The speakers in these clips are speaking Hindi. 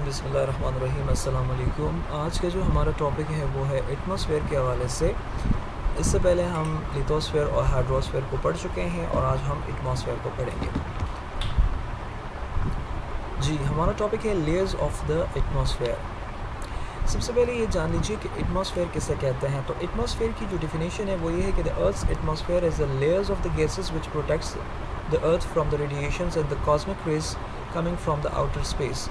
बिस्मिल्लाहिर्रहमानिर्रहीम अस्सलाम वालेकुम। आज का जो हमारा टॉपिक है वो है एटमॉस्फेयर के हवाले से। इससे पहले हम लिथोस्फेयर और हाइड्रोस्फेयर को पढ़ चुके हैं और आज हम एटमॉस्फेयर को पढ़ेंगे। जी, हमारा टॉपिक है लेयर्स ऑफ द एटमॉस्फेयर। सबसे पहले ये जान लीजिए कि एटमॉस्फेयर किसे कहते हैं। तो एटमॉस्फेयर की जो डिफिनेशन है वो ये है कि the earth's atmosphere is the layers of the gases which protects the earth from the radiations and the cosmic rays coming from the outer space.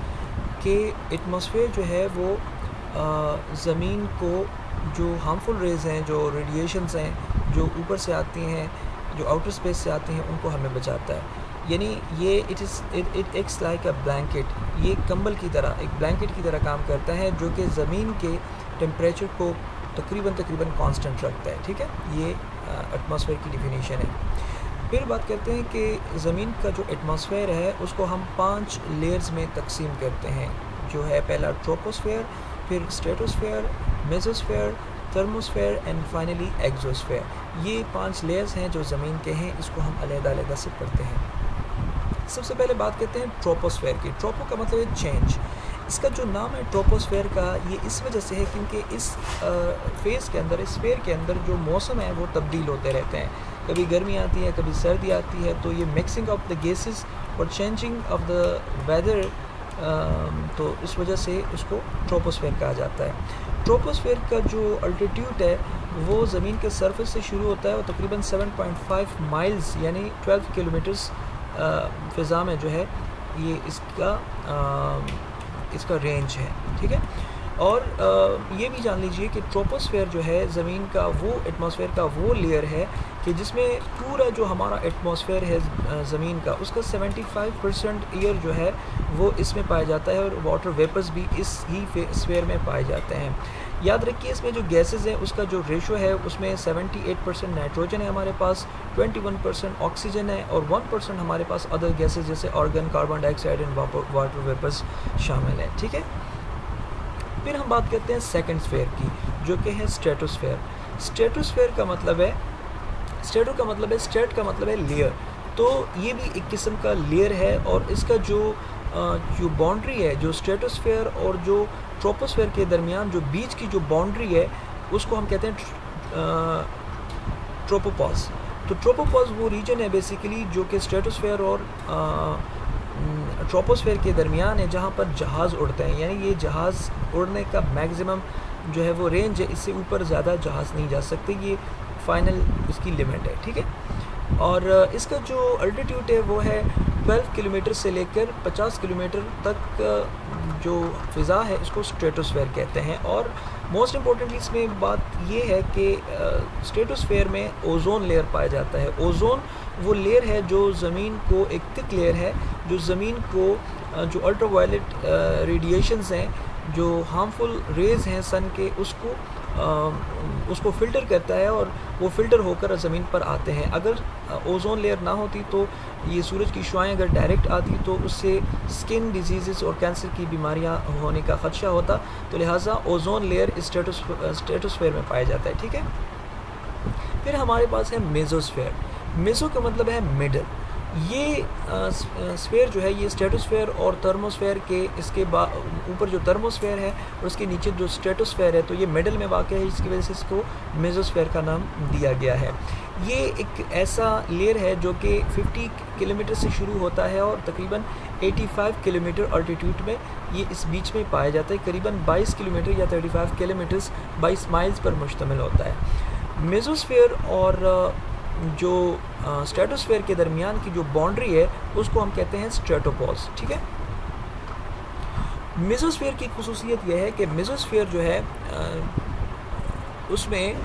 कि एटमॉस्फेयर जो है वो ज़मीन को जो हार्मफुल रेज़ हैं, जो रेडिएशंस हैं, जो ऊपर से आती हैं, जो आउटर स्पेस से आती हैं, उनको हमें बचाता है। यानी ये it acts like a blanket, ये कंबल की तरह, एक ब्लैंकेट की तरह काम करता है जो कि ज़मीन के टेम्परेचर को तकरीबन कांस्टेंट रखता है। ठीक है, ये एटमॉस्फेयर की डिफिनीशन है। फिर बात करते हैं कि ज़मीन का जो एटमॉस्फेयर है उसको हम 5 लेयर्स में तकसीम करते हैं, जो है पहला ट्रोपोस्फेयर, फिर stratosphere, mesosphere, thermosphere and finally exosphere. ये 5 लेयर्स हैं जो ज़मीन के हैं, इसको हम अलग-अलग से पढ़ते हैं। सबसे पहले बात करते हैं ट्रोपोस्फेयर की। ट्रोपो का मतलब है चेंज। इसका जो नाम है ट्रोपोस्फेयर का, ये इस वजह से है क्योंकि इस फेज़ के अंदर, इस स्फेयर के अंदर जो मौसम है वो तब्दील होते रहते हैं। कभी गर्मी आती है, कभी सर्दी आती है, तो ये मिक्सिंग ऑफ द गैसेस और चेंजिंग ऑफ द वेदर, तो इस वजह से इसको ट्रोपोस्फेयर कहा जाता है। ट्रोपोस्फेयर का जो अल्टीट्यूड है वो ज़मीन के सरफेस से शुरू होता है और तकरीबन 7.5 माइल्स यानी 12 किलोमीटर्स फ़िज़ा में जो है ये इसका रेंज है। ठीक है, और ये भी जान लीजिए कि ट्रोपोस्फेयर जो है ज़मीन का वो एटमॉस्फेयर का वो लेयर है कि जिसमें पूरा जो हमारा एटमॉस्फेयर है ज़मीन का, उसका 75% एयर जो है वो इसमें पाया जाता है और वाटर वेपर्स भी इस ही स्फेयर में पाए जाते हैं। याद रखिए, इसमें जो गैसेस हैं उसका जो रेशो है उसमें 78% नाइट्रोजन है हमारे पास, 21% ऑक्सीजन है और 1% हमारे पास अदर गैसेस जैसे argon, carbon dioxide and water vapours शामिल हैं। ठीक है, फिर हम बात करते हैं सेकंड स्फेयर की, जो कि है स्ट्रेटोस्फेयर। स्ट्रेटोस्फेयर का मतलब है, स्ट्रेट का मतलब है लेयर। तो ये भी एक किस्म का लेयर है और इसका जो बाउंड्री है, जो स्ट्रेटोस्फेयर और जो ट्रोपोस्फेयर के दरमियान जो बीच की जो बाउंड्री है उसको हम कहते हैं ट्रोपोपॉज। तो ट्रोपोपॉज वो रीजन है बेसिकली जो कि स्ट्रेटोस्फेयर और ट्रोपोस्फेयर के दरमियान है, जहाँ पर जहाज़ उड़ते हैं। यानी ये जहाज़ उड़ने का मैक्सिमम जो है वो रेंज है, इससे ऊपर ज़्यादा जहाज़ नहीं जा सकते, ये फाइनल इसकी लिमिट है। ठीक है, और इसका जो अल्टीट्यूड है वो है 12 किलोमीटर से लेकर 50 किलोमीटर तक जो फ़िज़ा है इसको स्ट्रेटोस्फेयर कहते हैं। और मोस्ट इम्पॉर्टेंटली इसमें बात ये है कि स्ट्रेटोस्फेयर में ओजोन लेयर पाया जाता है। ओजोन वो लेयर है जो ज़मीन को, एक थिक लेयर है जो ज़मीन को जो अल्ट्रावायलेट रेडिएशंस हैं, जो हार्मफुल रेज़ हैं सन के, उसको फ़िल्टर करता है और वो फ़िल्टर होकर ज़मीन पर आते हैं। अगर ओज़ोन लेयर ना होती तो ये सूरज की शुआएं अगर डायरेक्ट आती तो उससे स्किन डिजीज़ और कैंसर की बीमारियां होने का ख़दशा होता। तो लिहाजा ओज़ोन लेयर स्ट्रेटोस्फेयर में पाया जाता है। ठीक है, फिर हमारे पास है मेसोस्फेयर। मेसो का मतलब है मिडल। ये स्फेयर जो है ये स्ट्रेटोस्फेयर और थर्मोस्फेयर के, इसके ऊपर जो थर्मोस्फेयर है और उसके नीचे जो स्ट्रेटोस्फेयर है, तो ये मिडल में वाक़ है, इसकी वजह से इसको मेसोस्फेयर का नाम दिया गया है। ये एक ऐसा लेयर है जो कि 50 किलोमीटर से शुरू होता है और तकरीबन 85 किलोमीटर अल्टीट्यूड में ये इस बीच में पाया जाता है। करीबन 22 किलोमीटर या 35 किलोमीटर्स 22 माइल्स पर मुश्तमिल होता है। मेसोस्फेयर और जो स्ट्रेटोस्फेयर के दरमियान की जो बाउंड्री है उसको हम कहते हैं स्ट्रेटोपॉज। ठीक है, मेसोस्फेयर की खुसूसियत यह है कि मेसोस्फेयर जो है उसमें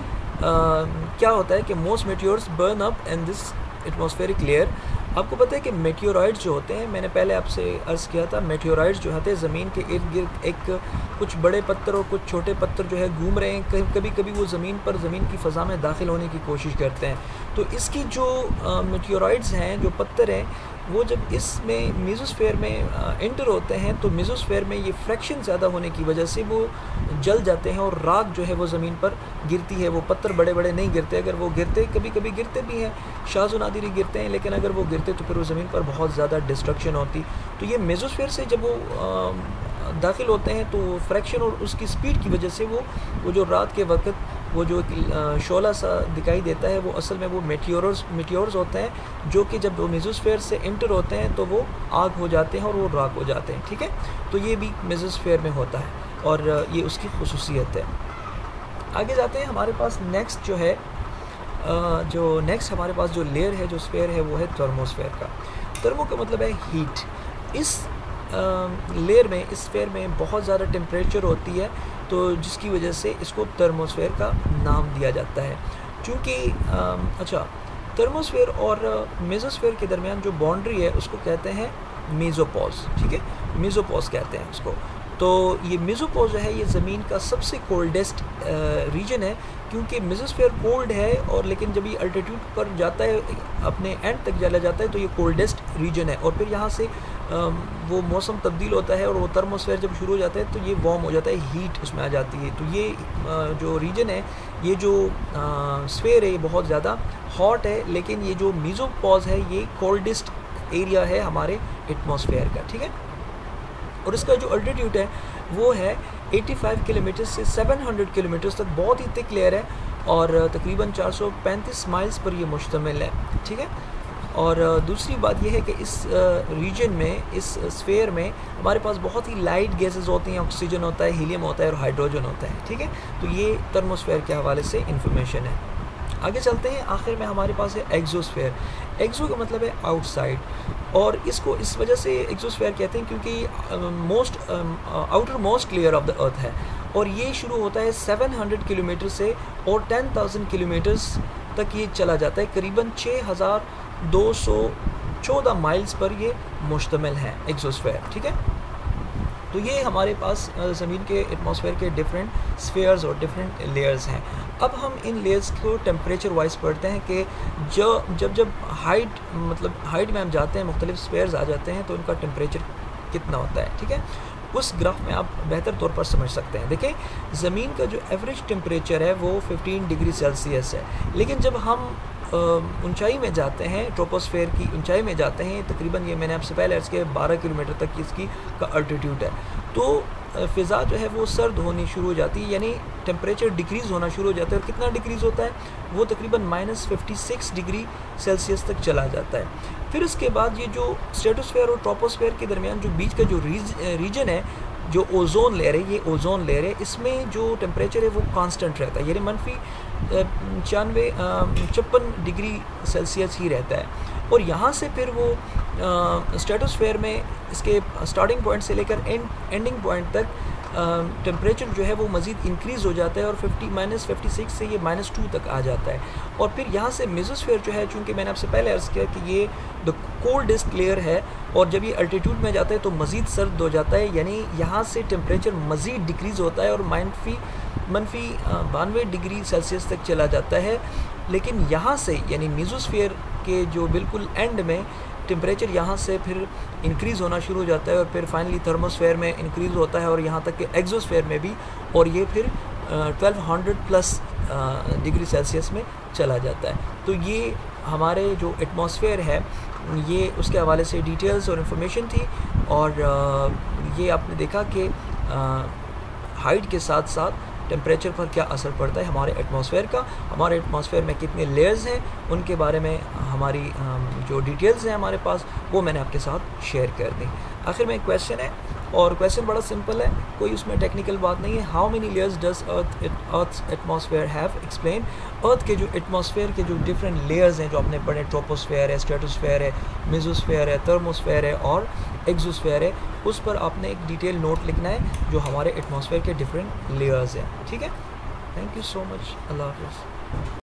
क्या होता है कि most meteors burn up in this atmospheric layer. आपको पता है कि मेटियोराइड्स जो होते हैं, मैंने पहले आपसे अर्ज़ किया था, मेटियोराइड्स जो होते हैं ज़मीन के इर्द गिर्द एक कुछ बड़े पत्थर और कुछ छोटे पत्थर जो है घूम रहे हैं, कभी कभी वो ज़मीन की फ़ज़ा में दाखिल होने की कोशिश करते हैं। तो इसकी जो मेटियोराइड्स हैं, जो पत्थर हैं, वो जब इसमें मेसोस्फेयर में एंटर होते हैं तो मेसोस्फेयर में ये फ्रैक्शन ज़्यादा होने की वजह से वो जल जाते हैं और राख जो है वो ज़मीन पर गिरती है। वो पत्थर बड़े बड़े नहीं गिरते, अगर वो गिरते, कभी कभी गिरते भी हैं, शाज़ व नादिर गिरते हैं, लेकिन अगर वो गिरते तो फिर वो ज़मीन पर बहुत ज़्यादा डिस्ट्रक्शन होती। तो ये मेसोस्फेयर से जब वो दाखिल होते हैं तो फ्रैक्शन और उसकी स्पीड की वजह से वो जो रात के वक्त वो जो शोला सा दिखाई देता है वो असल में वो मेटियोर्स होते हैं, जो कि जब वो मेसोस्फेयर से इंटर होते हैं तो वो आग हो जाते हैं और वो राख हो जाते हैं। ठीक है, तो ये भी मेसोस्फेयर में होता है और ये उसकी खुसूसियत है। आगे जाते हैं, हमारे पास नेक्स्ट जो है नेक्स्ट हमारे पास जो लेयर है, जो स्फेयर है, वो है थर्मोस्फेयर का। थर्मो का मतलब है हीट। इस लेयर में, इस स्फेयर में बहुत ज़्यादा टेम्परेचर होती है, तो जिसकी वजह से इसको थर्मोस्फेयर का नाम दिया जाता है। चूँकि थर्मोस्फेयर और मेसोस्फेयर के दरमियान जो बाउंड्री है उसको कहते हैं मेसोपॉज। ठीक है, मेसोपॉज कहते हैं उसको। तो ये मेसोपॉज जो है ये ज़मीन का सबसे कोल्डेस्ट रीजन है, क्योंकि मेसोस्फेयर कोल्ड है और लेकिन जब ये अल्टीट्यूड पर जाता है, अपने एंड तक चला जाता है, तो ये कोल्डेस्ट रीजन है और फिर यहाँ से वो मौसम तब्दील होता है और वो थर्मोस्फेयर जब शुरू हो जाता है तो ये वार्म हो जाता है, हीट उसमें आ जाती है। तो ये जो रीजन है, ये जो स्फेयर है, ये बहुत ज़्यादा हॉट है, लेकिन ये जो मेसोपॉज है ये कोल्डेस्ट एरिया है हमारे एटमॉस्फेयर का। ठीक है, और इसका जो अल्टीट्यूड है वो है 85 किलोमीटर से 700 किलोमीटर तक, बहुत ही थिक लेयर है और तकरीबन 435 माइल्स पर ये मुश्तमिल है। ठीक है, और दूसरी बात यह है कि इस रीजन में, इस स्फेयर में हमारे पास बहुत ही लाइट गैसेस होती हैं, ऑक्सीजन होता है, हीलियम होता है और हाइड्रोजन होता है। ठीक है, तो ये थर्मोस्फेयर के हवाले से इंफॉर्मेशन है। आगे चलते हैं, आखिर में हमारे पास है एक्सोस्फेयर। एक्सो का मतलब है आउटसाइड, और इसको इस वजह से एक्सोस्फेयर कहते हैं क्योंकि outer most layer of the earth है और ये शुरू होता है 700 किलोमीटर से और 10,000 किलोमीटर्स तक ये चला जाता है, करीबन 6,214 माइल्स पर ये मुश्तमिल है एक्सोस्फेयर। ठीक है, तो ये हमारे पास ज़मीन के एटमॉस्फेयर के डिफरेंट स्फेयर्स और डिफरेंट लेयर्स हैं। अब हम इन लेयर्स को टेम्परेचर वाइज पढ़ते हैं कि जब हाइट में हम जाते हैं, मुख्तलिफ स्फेयर्स आ जाते हैं, तो उनका टेम्परेचर कितना होता है। ठीक है, उस ग्राफ में आप बेहतर तौर पर समझ सकते हैं। देखें, ज़मीन का जो एवरेज टेम्परेचर है वो 15 डिग्री सेल्सियस है, लेकिन जब हम ऊंचाई में जाते हैं, ट्रोपोस्फेयर की ऊंचाई में जाते हैं, तकरीबन ये मैंने आपसे पहले इसके 12 किलोमीटर तक की इसकी का अल्टीट्यूड है, तो फ़िज़ा जो है वो सर्द होनी शुरू हो जाती है, यानी टेम्परेचर डिक्रीज़ होना शुरू हो जाता है। और कितना डिक्रीज़ होता है? वो तकरीबन -56 डिग्री सेल्सियस तक चला जाता है। फिर उसके बाद ये जो स्ट्रेटोस्फेयर और ट्रोपोस्फेयर के दरमियान जो बीच का जो रीजन है, जो ओजोन लेयर है, ये ओजोन लेयर है, इसमें जो टेम्परेचर है वो कांस्टेंट रहता है, यानी -56 डिग्री सेल्सियस ही रहता है। और यहाँ से फिर वो स्ट्रेटोस्फेयर में इसके स्टार्टिंग पॉइंट से लेकर एंडिंग पॉइंट तक टेम्परेचर जो है वो मज़ीद इंक्रीज़ हो जाता है और -56 से ये -2 तक आ जाता है। और फिर यहाँ से मेसोस्फेयर जो है, चूँकि मैंने आपसे पहले अर्ज़ किया कि ये द कोल्डेस्ट लेयर है और जब ये अल्टीट्यूड में जाता है तो मज़ीद सर्द हो जाता है, यानी यहाँ से टेम्परेचर मज़ीद डिक्रीज़ होता है और -92 डिग्री सेल्सियस तक चला जाता है। लेकिन यहाँ से यानी मेसोस्फेयर के जो बिल्कुल एंड में टेम्परेचर यहाँ से फिर इंक्रीज़ होना शुरू हो जाता है और फिर फाइनली थर्मोस्फेयर में इंक्रीज़ होता है और यहाँ तक कि एक्सोस्फेयर में भी, और ये फिर 1200+ डिग्री सेल्सियस में चला जाता है। तो ये हमारे जो एटमॉस्फेयर है, ये उसके हवाले से डिटेल्स और इन्फॉर्मेशन थी। और ये आपने देखा कि हाइट के साथ साथ टेम्परेचर पर क्या असर पड़ता है हमारे एटमॉस्फेयर का, हमारे एटमॉस्फेयर में कितने लेयर्स हैं, उनके बारे में हमारी जो डिटेल्स हैं हमारे पास, वो मैंने आपके साथ शेयर कर दी। आखिर में एक क्वेश्चन है और क्वेश्चन बड़ा सिंपल है, कोई उसमें टेक्निकल बात नहीं है। How many layers does earth atmosphere have? Explain. Earth के जो एटमॉस्फेयर के जो डिफरेंट लेयर्स हैं जो आपने पढ़े, ट्रोपोस्फेयर है, स्ट्रेटोस्फेयर है, मेसोस्फेयर है, थर्मोस्फेयर है और एक्सोस्फेयर है, उस पर आपने एक डिटेल नोट लिखना है जो हमारे एटमॉस्फेयर के डिफरेंट लेयर्स हैं। ठीक है, थैंक यू सो मच, अल्लाह हाफ़िज़।